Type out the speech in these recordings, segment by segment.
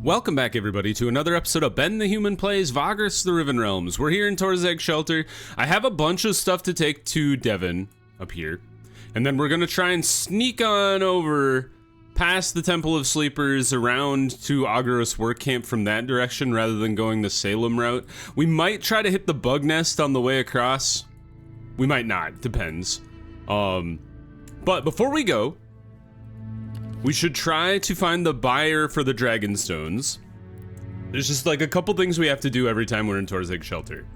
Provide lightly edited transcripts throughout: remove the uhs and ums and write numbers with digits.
Welcome back, everybody, to another episode of Ben the Human Plays Vagrus the Riven Realms. We're here in Torzeg Shelter. I have a bunch of stuff to take to Devon up here, and then we're gonna try and sneak on over past the Temple of Sleepers around to Vagrus Work Camp from that direction rather than going the Salem route. We might try to hit the bug nest on the way across. We might not, depends. But before we go, we should try to find the buyer for the dragon stones. There's just like a couple things we have to do every time we're in Torzeg Shelter.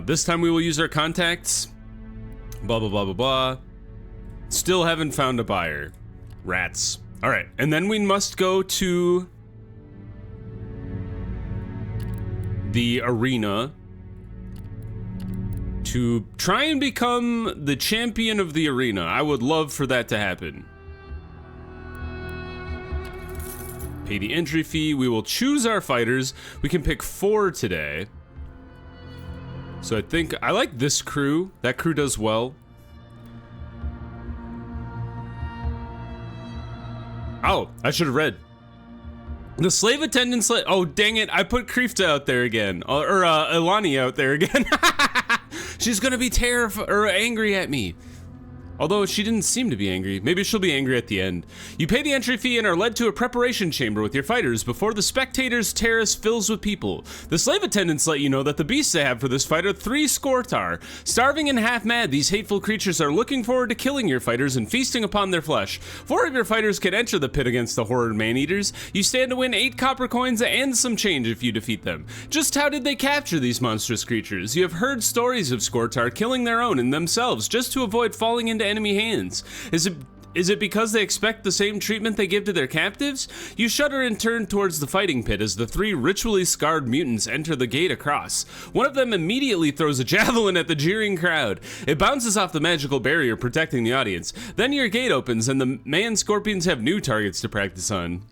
This time we will use our contacts. Blah, blah, blah, blah, blah. Still haven't found a buyer. Rats. All right, and then we must go to the arena to try and become the champion of the arena. I would love for that to happen. Pay the entry fee. We will choose our fighters. We can pick 4 today. So I think I like this crew. That crew does well. Oh, I should have read. The slave attendant oh, dang it. I put Krifta out there again. Or Ilani out there again. She's gonna be terrified or angry at me. Although she didn't seem to be angry. Maybe she'll be angry at the end. You pay the entry fee and are led to a preparation chamber with your fighters before the spectators' terrace fills with people. The slave attendants let you know that the beasts they have for this fight are 3 Skortar. Starving and half mad, these hateful creatures are looking forward to killing your fighters and feasting upon their flesh. 4 of your fighters can enter the pit against the horrid man-eaters. You stand to win 8 copper coins and some change if you defeat them. Just how did they capture these monstrous creatures? You have heard stories of Skortar killing their own and themselves just to avoid falling into enemy hands. Is it because they expect the same treatment they give to their captives? You shudder and turn towards the fighting pit as the 3 ritually scarred mutants enter the gate across. One of them immediately throws a javelin at the jeering crowd. It bounces off the magical barrier protecting the audience. Then your gate opens and the man scorpions have new targets to practice on.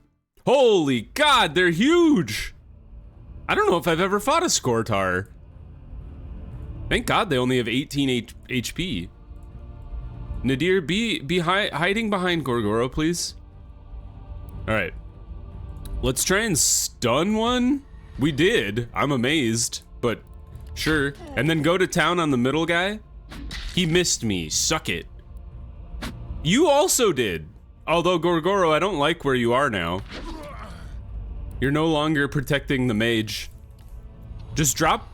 Holy God, they're huge! I don't know if I've ever fought a Skortar. Thank God they only have 18 HP. Nadir, be hiding behind Gorgoro, please. All right, let's try and stun one. We did. I'm amazed, but sure. And then go to town on the middle guy. He missed me. Suck it. You also did. Although Gorgoro, I don't like where you are now. You're no longer protecting the mage. Just drop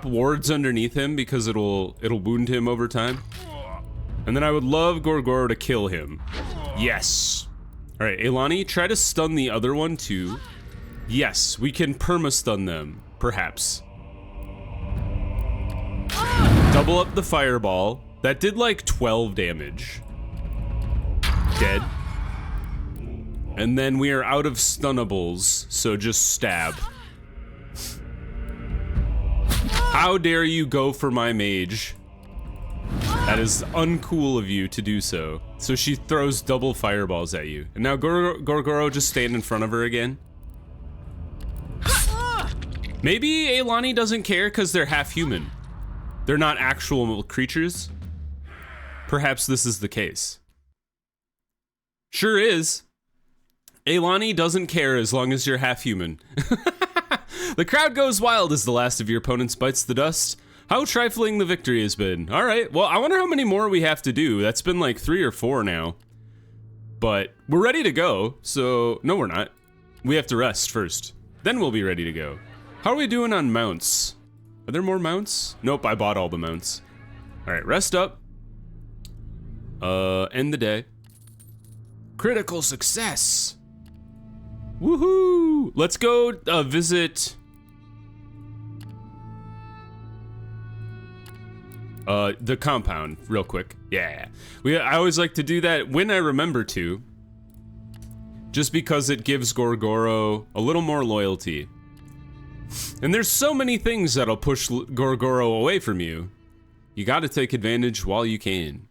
wards underneath him because it'll wound him over time. And then I would love Gorgoro to kill him. Yes. All right, Ilani, try to stun the other one too. Yes, we can perma-stun them, perhaps. Double up the fireball. That did like 12 damage. Dead. And then we are out of stunnables, so just stab. How dare you go for my mage? That is uncool of you to do so. So she throws double fireballs at you. And now Gorgoro just stand in front of her again. Maybe Ilani doesn't care because they're half human. They're not actual creatures. Perhaps this is the case. Sure is. Ilani doesn't care as long as you're half human. The crowd goes wild as the last of your opponents bites the dust. How trifling the victory has been. All right, well, I wonder how many more we have to do. That's been like 3 or 4 now. But we're ready to go, so no, we're not. We have to rest first. Then we'll be ready to go. How are we doing on mounts? Are there more mounts? Nope, I bought all the mounts. All right, rest up. End the day. Critical success. Woohoo! Let's go visit... the compound real quick. Yeah. I always like to do that when I remember to. Just because it gives Gorgoro a little more loyalty. And there's so many things that'll push Gorgoro away from you. You gotta take advantage while you can.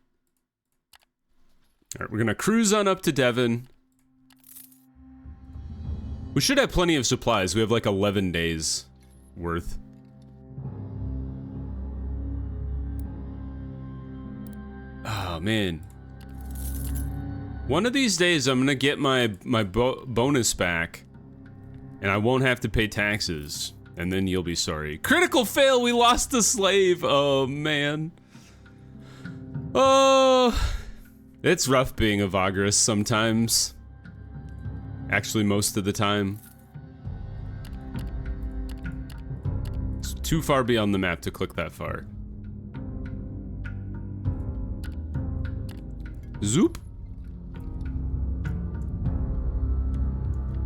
Alright, we're gonna cruise on up to Devon. We should have plenty of supplies. We have like 11 days worth. Oh man. One of these days, I'm gonna get my bonus back, and I won't have to pay taxes. And then you'll be sorry. Critical fail, we lost the slave. Oh, man. Oh, it's rough being a Vagrus sometimes. Actually, most of the time. It's too far beyond the map to click that far. Zoop.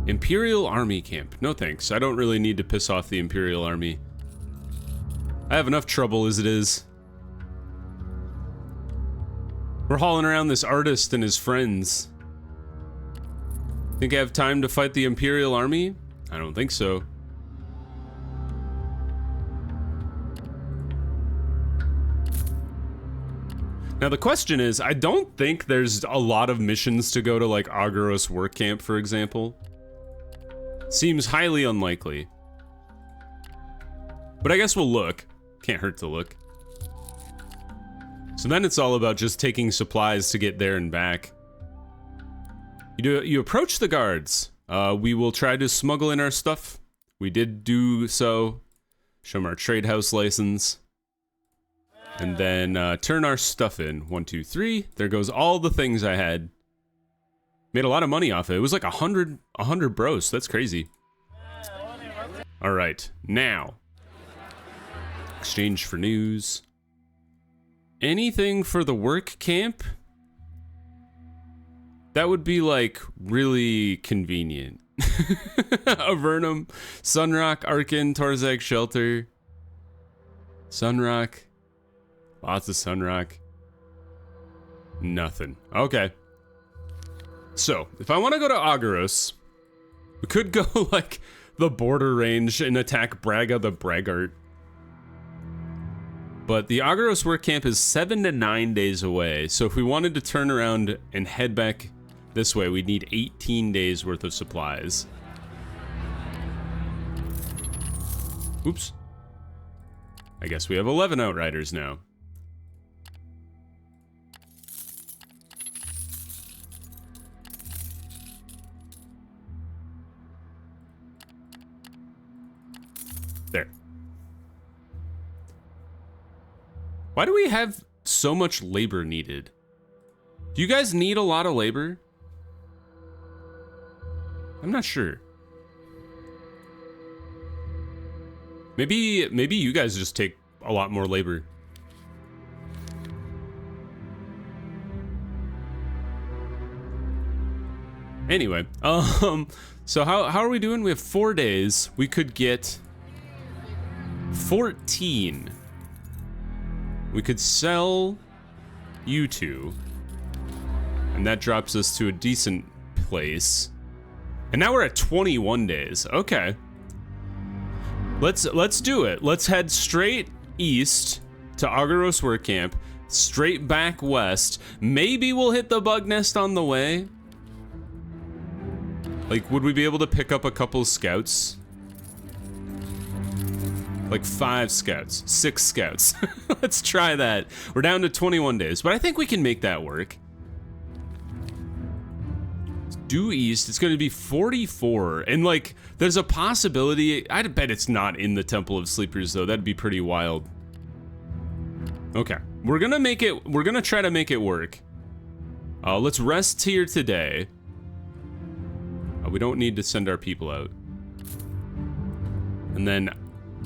Imperial Army camp. No thanks. I don't really need to piss off the Imperial Army. I have enough trouble as it is. We're hauling around this artist and his friends. Think I have time to fight the Imperial Army? I don't think so. Now the question is, I don't think there's a lot of missions to go to like Vagrus work camp, for example. Seems highly unlikely. But I guess we'll look. Can't hurt to look. So then it's all about just taking supplies to get there and back. You approach the guards. We will try to smuggle in our stuff. We did do so. Show them our trade house license. And then turn our stuff in. 1, 2, 3. There goes all the things I had. Made a lot of money off it. It was like 100 bros. That's crazy. All right, now. Exchange for news. Anything for the work camp? That would be like really convenient. Avernum, Sunrock, Arcane, Torzak, Shelter. Sunrock. Lots of Sunrock. Nothing. Okay. So, if I want to go to Vagrus, we could go like the border range and attack Braga the Braggart. But the Vagrus work camp is 7 to 9 days away, so if we wanted to turn around and head back this way, we'd need 18 days worth of supplies. Oops. I guess we have 11 Outriders now. There. Why do we have so much labor needed? Do you guys need a lot of labor? I'm not sure. Maybe you guys just take a lot more labor. Anyway, so how are we doing? We have 4 days. We could get 14. We could sell you two, and that drops us to a decent place. And now we're at 21 days. Okay. Let's do it. Let's head straight east to Vagrus work camp, straight back west. Maybe we'll hit the bug nest on the way. Like, would we be able to pick up a couple scouts? Like 5 scouts, 6 scouts. Let's try that. We're down to 21 days, but I think we can make that work. Due east, it's going to be 44, and like, there's a possibility. I'd bet it's not in the Temple of Sleepers though. That'd be pretty wild. Okay, we're gonna make it. We're gonna try to make it work. Let's rest here today. We don't need to send our people out, and then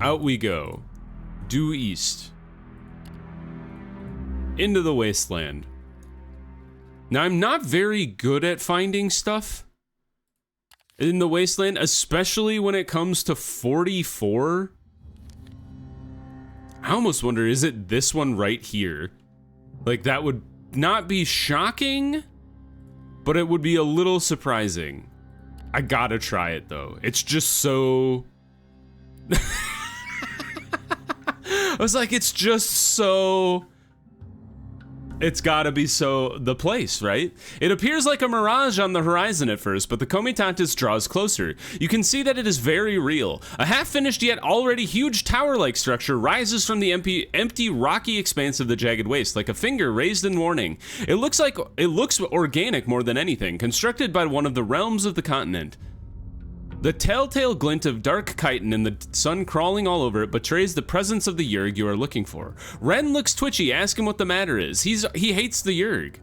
out we go, due east, into the wasteland. Now, I'm not very good at finding stuff in the wasteland, especially when it comes to 44. I almost wonder, is it this one right here? Like, that would not be shocking, but it would be a little surprising. I gotta try it, though. It's just so... I was like, it's just so... It's gotta be the place, right? It appears like a mirage on the horizon at first, but the Comitatus draws closer. You can see that it is very real. A half-finished yet already huge tower-like structure rises from the empty rocky expanse of the jagged waste, like a finger raised in warning. It looks organic more than anything, constructed by one of the realms of the continent. The telltale glint of dark chitin and the sun crawling all over it betrays the presence of the Yurg you are looking for. Ren looks twitchy. Ask him what the matter is. He hates the Yurg.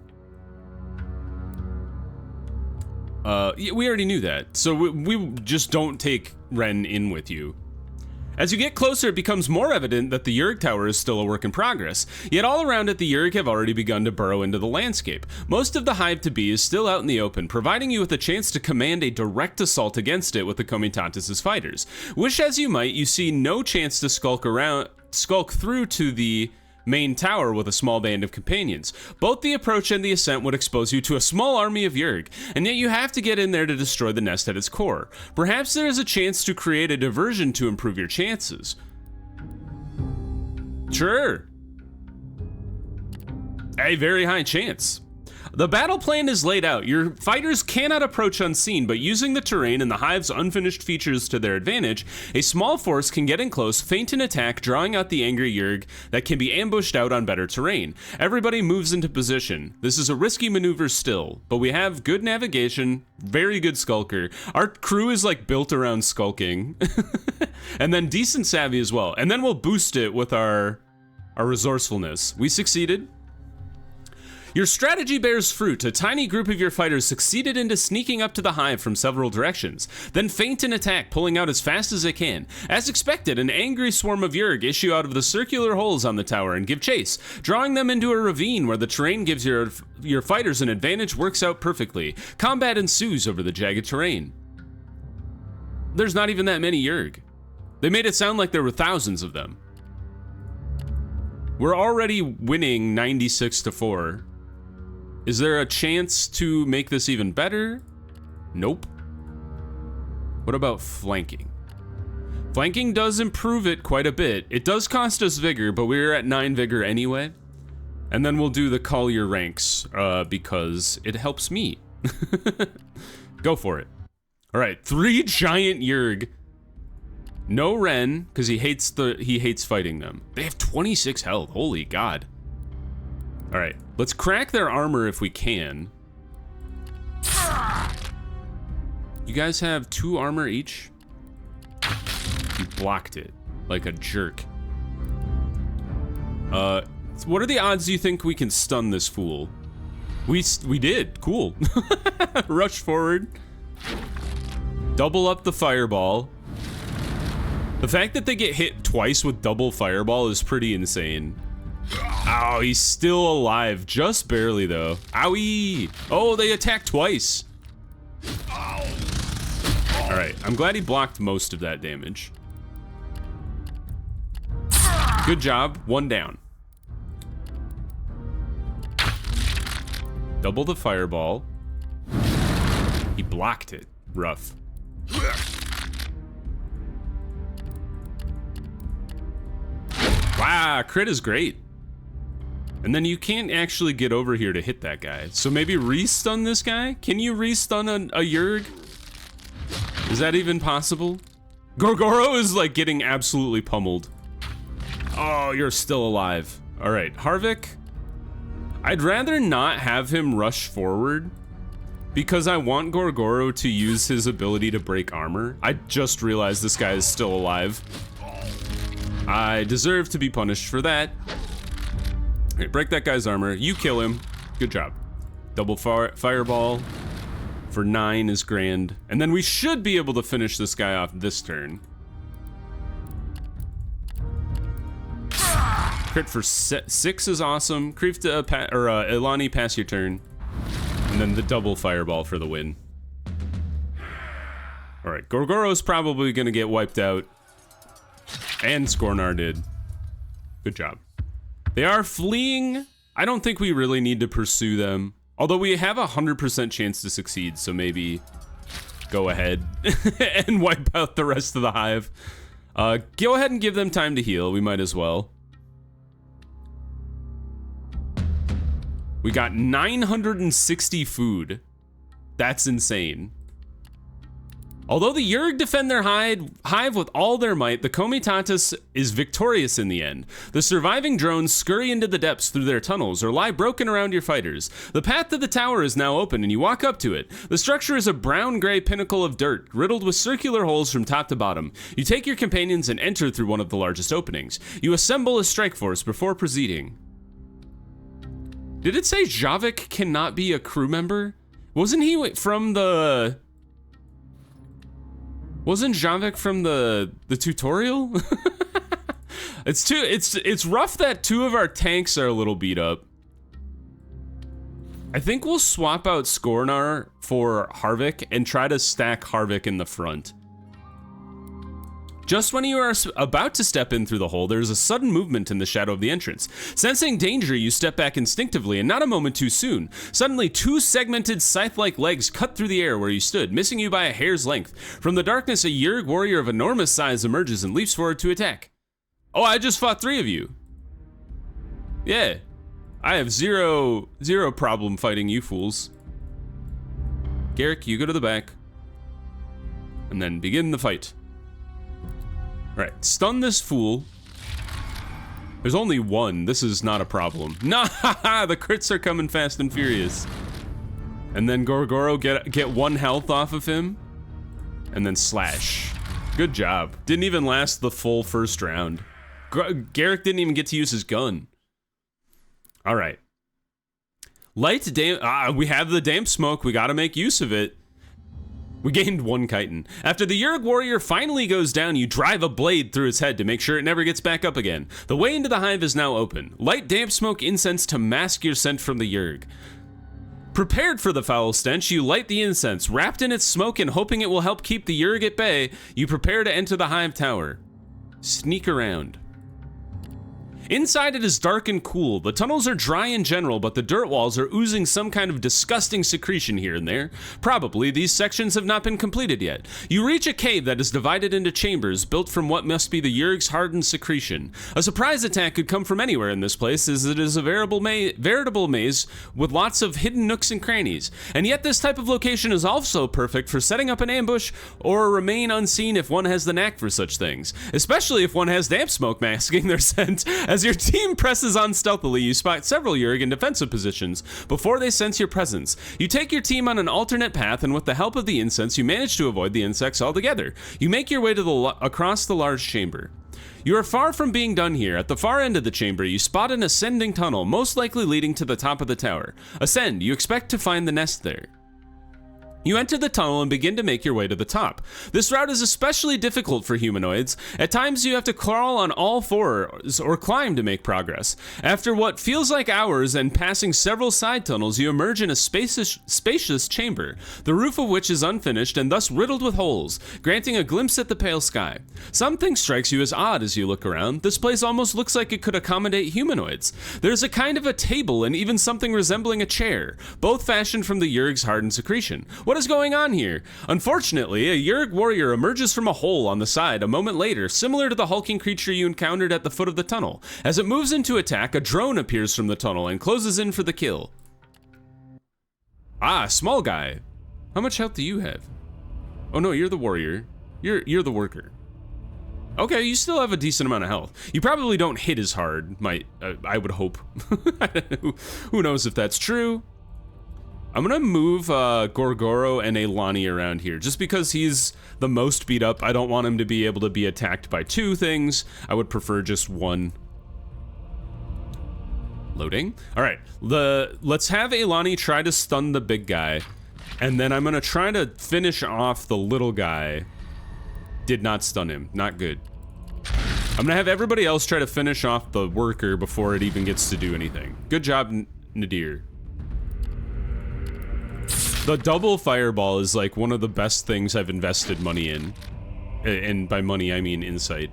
We already knew that, so we just don't take Ren in with you. As you get closer, it becomes more evident that the Yurg Tower is still a work in progress. Yet all around it, the Yurg have already begun to burrow into the landscape. Most of the hive to be is still out in the open, providing you with a chance to command a direct assault against it with the Comitatus' fighters. Wish as you might, you see no chance to skulk through to the main tower with a small band of companions. Both the approach and the ascent would expose you to a small army of Yurg, and yet you have to get in there to destroy the nest at its core. Perhaps there is a chance to create a diversion to improve your chances. Sure. A very high chance. The battle plan is laid out. Your fighters cannot approach unseen, but using the terrain and the hive's unfinished features to their advantage, a small force can get in close, feint an attack, drawing out the angry Yurg that can be ambushed out on better terrain. Everybody moves into position. This is a risky maneuver still, but we have good navigation, very good skulker. Our crew is like built around skulking, and then decent savvy as well. And then we'll boost it with our resourcefulness. We succeeded. Your strategy bears fruit. A tiny group of your fighters succeeded into sneaking up to the hive from several directions, then feint an attack, pulling out as fast as they can. As expected, an angry swarm of Yurg issue out of the circular holes on the tower and give chase, drawing them into a ravine where the terrain gives your fighters an advantage. Works out perfectly. Combat ensues over the jagged terrain. There's not even that many Yurg. They made it sound like there were thousands of them. We're already winning 96-4. Is there a chance to make this even better? Nope. What about flanking? Flanking does improve it quite a bit. It does cost us vigor, but we're at 9 vigor anyway. And then we'll do the Collier ranks because it helps me. Go for it. All right, 3 giant Yurg. No Ren, because he hates fighting them. They have 26 health. Holy God. All right, let's crack their armor if we can. You guys have 2 armor each? You blocked it like a jerk. What are the odds you think we can stun this fool? We did. Cool. Rush forward. Double up the fireball. The fact that they get hit twice with double fireball is pretty insane. Oh, he's still alive. Just barely, though. Owie! Oh, they attacked twice. Alright, I'm glad he blocked most of that damage. Good job. 1 down. Double the fireball. He blocked it. Rough. Wow, crit is great. And then you can't actually get over here to hit that guy. So maybe re-stun this guy? Can you re-stun a Yurg? Is that even possible? Gorgoro is like getting absolutely pummeled. Oh, you're still alive. All right, Harvick. I'd rather not have him rush forward because I want Gorgoro to use his ability to break armor. I just realized this guy is still alive. I deserve to be punished for that. All right, break that guy's armor. You kill him. Good job. Double fireball for 9 is grand. And then we should be able to finish this guy off this turn. Crit for 6 is awesome. Krifta, Ilani, pass your turn. And then the double fireball for the win. All right, Gorgoro's probably gonna get wiped out. And Skornar did. Good job. They are fleeing. I don't think we really need to pursue them. Although we have 100% chance to succeed, so maybe go ahead and wipe out the rest of the hive. Go ahead and give them time to heal. We might as well. We got 960 food. That's insane. Although the Yurg defend their hive with all their might, the Comitatus is victorious in the end. The surviving drones scurry into the depths through their tunnels or lie broken around your fighters. The path to the tower is now open and you walk up to it. The structure is a brown-gray pinnacle of dirt, riddled with circular holes from top to bottom. You take your companions and enter through one of the largest openings. You assemble a strike force before proceeding. Did it say Javik cannot be a crew member? Wasn't he from the... Wasn't Javik from the tutorial? It's rough that two of our tanks are a little beat up. I think we'll swap out Skornar for Harvik and try to stack Harvik in the front. Just when you are about to step in through the hole, there is a sudden movement in the shadow of the entrance. Sensing danger, you step back instinctively, and not a moment too soon. Suddenly, two segmented scythe-like legs cut through the air where you stood, missing you by a hair's length. From the darkness, a Yurg warrior of enormous size emerges and leaps forward to attack. Oh, I just fought three of you. Yeah, I have zero problem fighting you fools. Garrick, you go to the back, and then begin the fight. Right, stun this fool. There's only one. This is not a problem. Nah, the crits are coming fast and furious. And then Gorgoro get 1 health off of him, and then slash. Good job. Didn't even last the full first round. Garrick didn't even get to use his gun. All right. Light damp. We have the damp smoke. We got to make use of it. We gained 1 chitin. After the Yurg warrior finally goes down, you drive a blade through its head to make sure it never gets back up again. The way into the hive is now open. Light damp smoke incense to mask your scent from the Yurg. Prepared for the foul stench, you light the incense. Wrapped in its smoke and hoping it will help keep the Yurg at bay, you prepare to enter the hive tower. Sneak around. Inside it is dark and cool. The tunnels are dry in general, but the dirt walls are oozing some kind of disgusting secretion here and there. Probably these sections have not been completed yet. You reach a cave that is divided into chambers built from what must be the Yurg's hardened secretion. A surprise attack could come from anywhere in this place, as it is a veritable maze with lots of hidden nooks and crannies. And yet this type of location is also perfect for setting up an ambush or remain unseen if one has the knack for such things. Especially if one has damp smoke masking their scent. As your team presses on stealthily, you spot several Yurg in defensive positions before they sense your presence. You take your team on an alternate path, and with the help of the incense, you manage to avoid the insects altogether. You make your way to across the large chamber. You are far from being done here. At the far end of the chamber, you spot an ascending tunnel, most likely leading to the top of the tower. Ascend. You expect to find the nest there. You enter the tunnel and begin to make your way to the top. This route is especially difficult for humanoids. At times you have to crawl on all fours or climb to make progress. After what feels like hours and passing several side tunnels, you emerge in a spacious chamber, the roof of which is unfinished and thus riddled with holes, granting a glimpse at the pale sky. Something strikes you as odd as you look around. This place almost looks like it could accommodate humanoids. There's a kind of a table and even something resembling a chair, both fashioned from the Yurg's hardened secretion. What is going on here? Unfortunately, a Yurg warrior emerges from a hole on the side a moment later, similar to the hulking creature you encountered at the foot of the tunnel. As it moves into attack, a drone appears from the tunnel and closes in for the kill. Ah, small guy. How much health do you have? Oh no, you're the warrior. You're the worker. Okay, you still have a decent amount of health. You probably don't hit as hard, I would hope. Who knows if that's true? I'm gonna move Gorgoro and Elani around here, just because he's the most beat up. I don't want him to be able to be attacked by 2 things. I would prefer just 1. Loading. All right, let's have Elani try to stun the big guy, and then I'm gonna try to finish off the little guy. Did not stun him, not good. I'm gonna have everybody else try to finish off the worker before it even gets to do anything. Good job, Nadir. The double fireball is like one of the best things I've invested money in. And by money, I mean insight.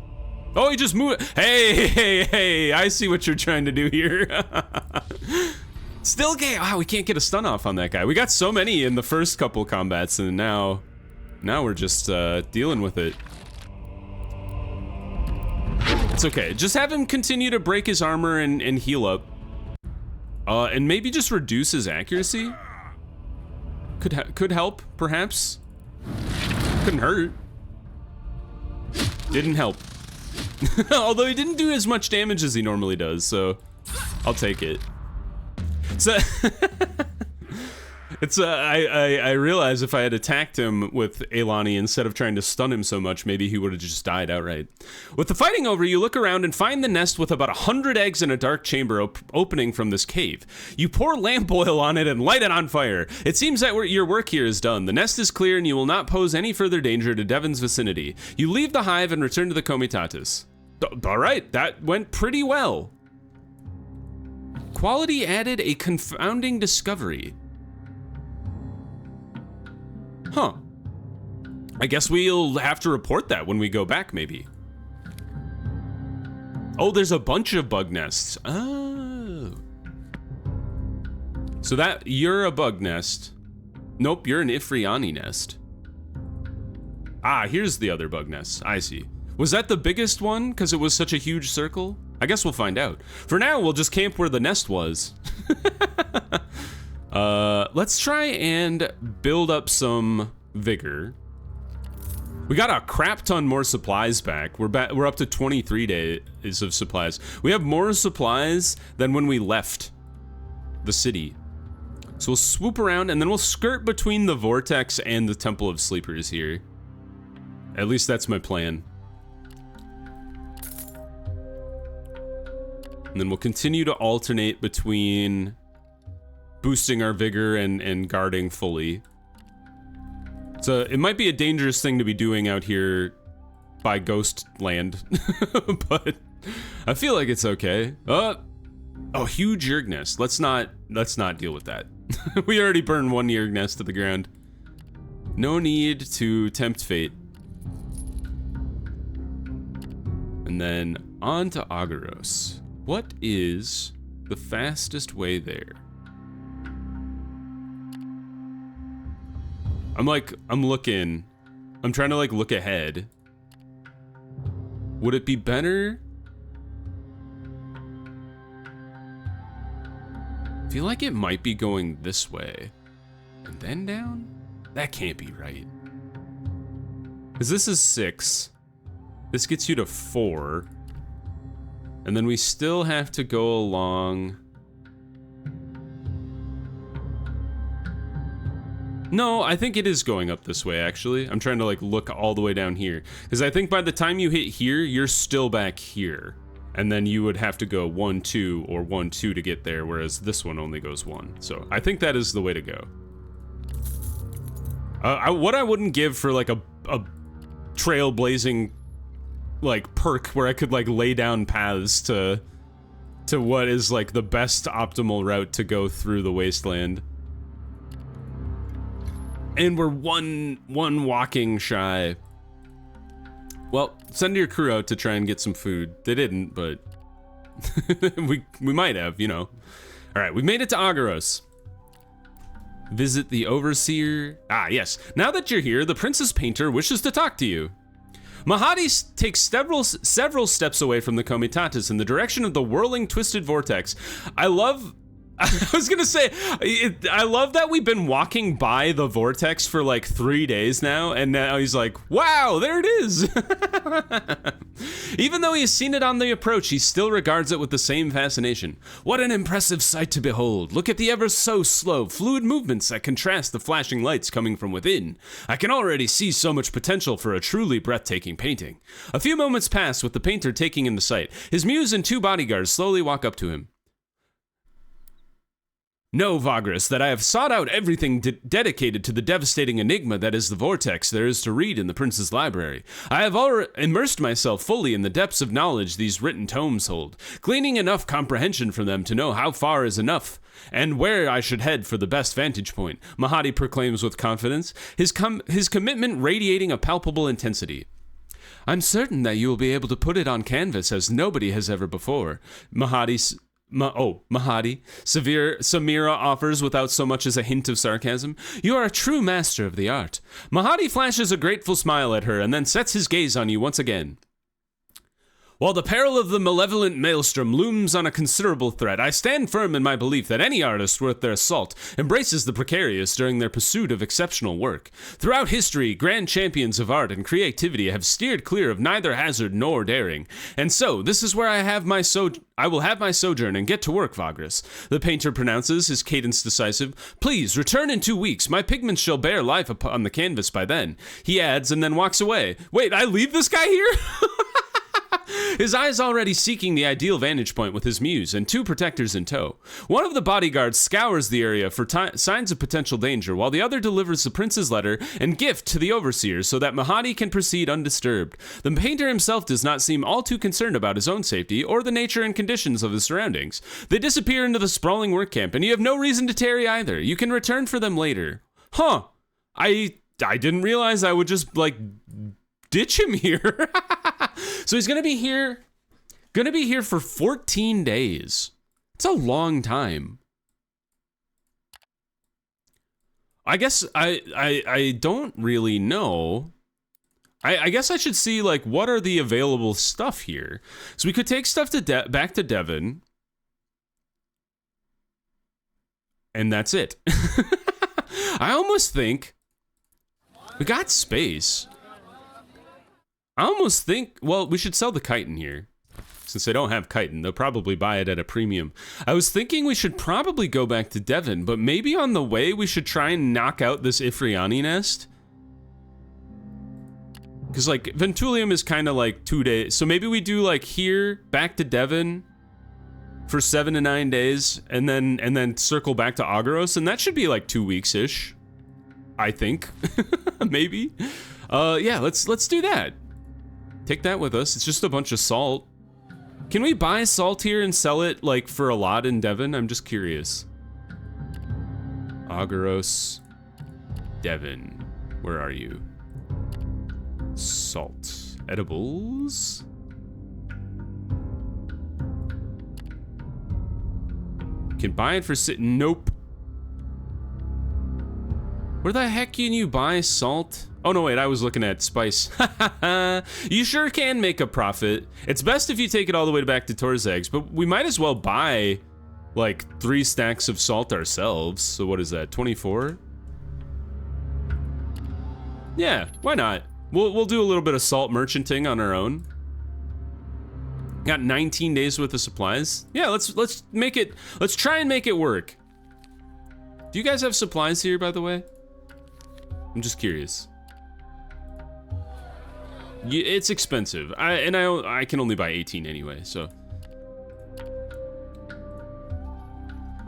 Oh, he just moved. Hey, I see what you're trying to do here. Still can't, wow, we can't get a stun off on that guy. We got so many in the first couple combats, and now we're just dealing with it. It's okay, just have him continue to break his armor and heal up. And maybe just reduce his accuracy? Could help, perhaps? Couldn't hurt. Didn't help. Although he didn't do as much damage as he normally does, so I'll take it. So I realize if I had attacked him with Eilani instead of trying to stun him so much, maybe he would have just died outright. With the fighting over, you look around and find the nest with about 100 eggs in a dark chamber opening from this cave. You pour lamp oil on it and light it on fire. It seems that your work here is done. The nest is clear and you will not pose any further danger to Devon's vicinity. You leave the hive and return to the Comitatus. All right, that went pretty well. Quality added, a confounding discovery. Huh. I guess we'll have to report that when we go back, maybe. Oh, there's a bunch of bug nests. Oh. So you're a bug nest. Nope, you're an Ifriani nest. Ah, here's the other bug nest. I see. Was that the biggest one because it was such a huge circle? I guess we'll find out. For now, we'll just camp where the nest was. Let's try and build up some vigor. We got a crap ton more supplies back. We're up to 23 days of supplies. We have more supplies than when we left the city. So we'll swoop around and then we'll skirt between the Vortex and the Temple of Sleepers here. At least that's my plan. And then we'll continue to alternate between boosting our vigor and guarding fully. So it might be a dangerous thing to be doing out here by Ghost Land, but I feel like it's okay. Oh, huge Yerg nest. Let's not deal with that. We already burned one Yerg nest to the ground. No need to tempt fate. And then on to Agaros. What is the fastest way there? I'm looking. I'm trying to look ahead. Would it be better? I feel like it might be going this way. And then down? That can't be right. Because this is 6. This gets you to 4. And then we still have to go along. No, I think it is going up this way, actually. I'm trying to look all the way down here. Because I think by the time you hit here, you're still back here. And then you would have to go 1, 2, or 1, 2 to get there, whereas this one only goes 1. So I think that is the way to go. What I wouldn't give for a trailblazing perk where I could lay down paths to what is the best optimal route to go through the wasteland. And we're one walking shy. Well, send your crew out to try and get some food. They didn't, but we might have, you know. All right, we've made it to Agaros. Visit the Overseer. Ah, yes. Now that you're here, the Princess Painter wishes to talk to you. Mahadi takes several steps away from the Comitatus in the direction of the whirling, twisted vortex. I was gonna say, I love that we've been walking by the vortex for 3 days now, and now he's like, wow, there it is. Even though he has seen it on the approach, he still regards it with the same fascination. What an impressive sight to behold. Look at the ever so slow, fluid movements that contrast the flashing lights coming from within. I can already see so much potential for a truly breathtaking painting. A few moments pass with the painter taking in the sight. His muse and 2 bodyguards slowly walk up to him. Know, Vagrus, that I have sought out everything dedicated to the devastating enigma that is the vortex there is to read in the Prince's library. I have already immersed myself fully in the depths of knowledge these written tomes hold, gleaning enough comprehension from them to know how far is enough, and where I should head for the best vantage point, Mahadi proclaims with confidence, his commitment radiating a palpable intensity. I'm certain that you will be able to put it on canvas as nobody has ever before, Mahadi, Samira offers without so much as a hint of sarcasm. You are a true master of the art. Mahadi flashes a grateful smile at her and then sets his gaze on you once again. While the peril of the malevolent maelstrom looms on a considerable threat, I stand firm in my belief that any artist worth their salt embraces the precarious during their pursuit of exceptional work. Throughout history, grand champions of art and creativity have steered clear of neither hazard nor daring. And so, this is where I will have my sojourn and get to work, Vagrus. The painter pronounces, his cadence decisive. Please, return in 2 weeks. My pigments shall bear life upon the canvas by then. He adds and then walks away. Wait, I leave this guy here? His eyes already seeking the ideal vantage point with his muse and 2 protectors in tow. One of the bodyguards scours the area for signs of potential danger, while the other delivers the prince's letter and gift to the overseers so that Mahadi can proceed undisturbed. The painter himself does not seem all too concerned about his own safety or the nature and conditions of his surroundings. They disappear into the sprawling work camp, and you have no reason to tarry either. You can return for them later. Huh. I didn't realize I would just, like, ditch him here. So he's gonna be here for 14 days. It's a long time. I guess I don't really know. I guess I should see, like, what are the available stuff here. So we could take stuff to back to Devon, and that's it. I almost think we got space. I almost think, well, we should sell the chitin here. Since they don't have chitin, they'll probably buy it at a premium. I was thinking we should probably go back to Devon, but maybe on the way we should try and knock out this Ifriani nest. Because, like, Ventulium is kind of like 2 days. So maybe we do, like, here, back to Devon for 7 to 9 days, and then circle back to Agros, and that should be like 2 weeks-ish. I think. Maybe. Yeah, let's do that. Take that with us. It's just a bunch of salt. Can we buy salt here and sell it, like, for a lot in Devon? I'm just curious. Agros, Devon. Where are you? Salt. Edibles? Can buy it for nope. Where the heck can you buy salt? Oh no, wait, I was looking at spice. You sure can make a profit. It's best if you take it all the way back to Torzag's, but we might as well buy like 3 stacks of salt ourselves. So what is that, 24? Yeah, why not? We'll do a little bit of salt merchanting on our own. Got 19 days worth of supplies. Yeah, let's make it, let's try and make it work. Do you guys have supplies here, by the way? I'm just curious. It's expensive. I can only buy 18 anyway, so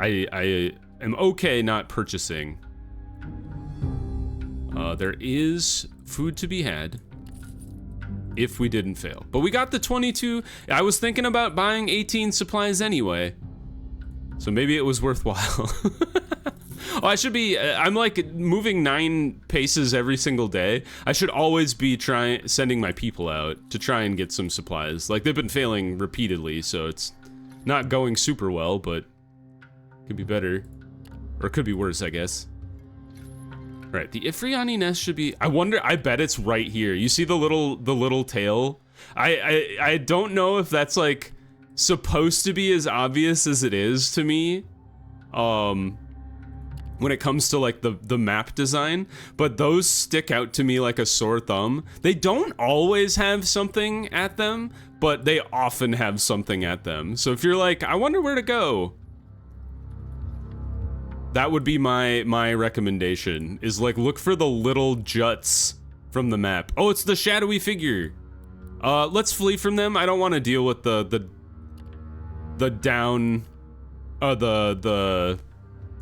I am okay not purchasing. There is food to be had if we didn't fail. But we got the 22. I was thinking about buying 18 supplies anyway, so maybe it was worthwhile. Oh, I should be, I'm like moving 9 paces every single day. I should always be sending my people out to try and get some supplies. Like, they've been failing repeatedly, so it's not going super well, but could be better. Or it could be worse, I guess. All right, the Ifriani nest should be, I bet it's right here. You see the little tail? I don't know if that's like supposed to be as obvious as it is to me. When it comes to like the map design, but those stick out to me like a sore thumb. They don't always have something at them, but they often have something at them. So if you're like, I wonder where to go, that would be my recommendation, is like look for the little juts from the map. Oh, it's the shadowy figure. Let's flee from them. I don't want to deal with the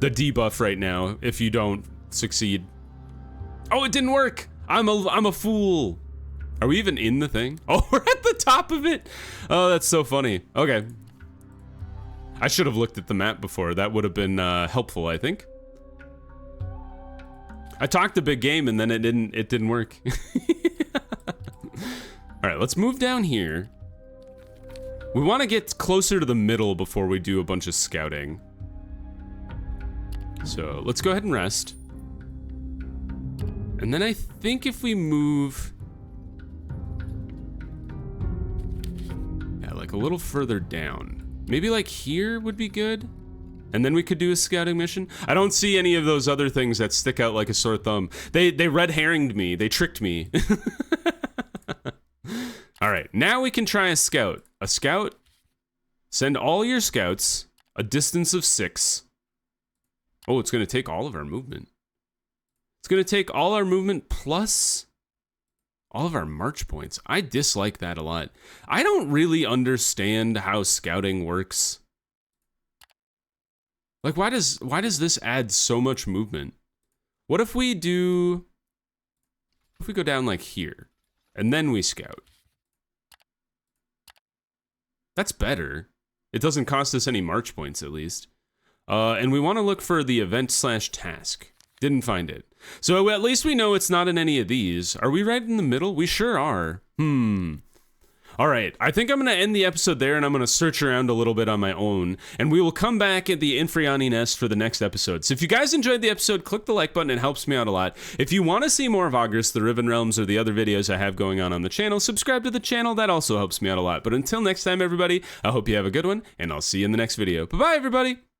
debuff right now if you don't succeed. Oh, it didn't work. I'm a fool. Are we even in the thing? Oh, we're at the top of it. Oh, that's so funny. Okay. I should have looked at the map before. That would have been helpful, I think. I talked a big game and then it didn't work. All right, let's move down here. We want to get closer to the middle before we do a bunch of scouting. So let's go ahead and rest. And then I think if we move a little further down. Maybe like here would be good? And then we could do a scouting mission. I don't see any of those other things that stick out like a sore thumb. They red herringed me. They tricked me. All right, now we can try a scout. A scout, send all your scouts a distance of 6. Oh, it's gonna take all of our movement. It's gonna take all our movement plus all of our march points. I dislike that a lot. I don't really understand how scouting works. Like, why does this add so much movement? What if we do, if we go down like here, and then we scout? That's better. It doesn't cost us any march points, at least. And we want to look for the event/task. Didn't find it. So at least we know it's not in any of these. Are we right in the middle? We sure are. All right, I think I'm going to end the episode there, and I'm going to search around a little bit on my own, and we will come back at the Infriani Nest for the next episode. So if you guys enjoyed the episode, click the like button. It helps me out a lot. If you want to see more of Vagrus, the Riven Realms, or the other videos I have going on the channel, subscribe to the channel. That also helps me out a lot. But until next time, everybody, I hope you have a good one, and I'll see you in the next video. Bye-bye, everybody.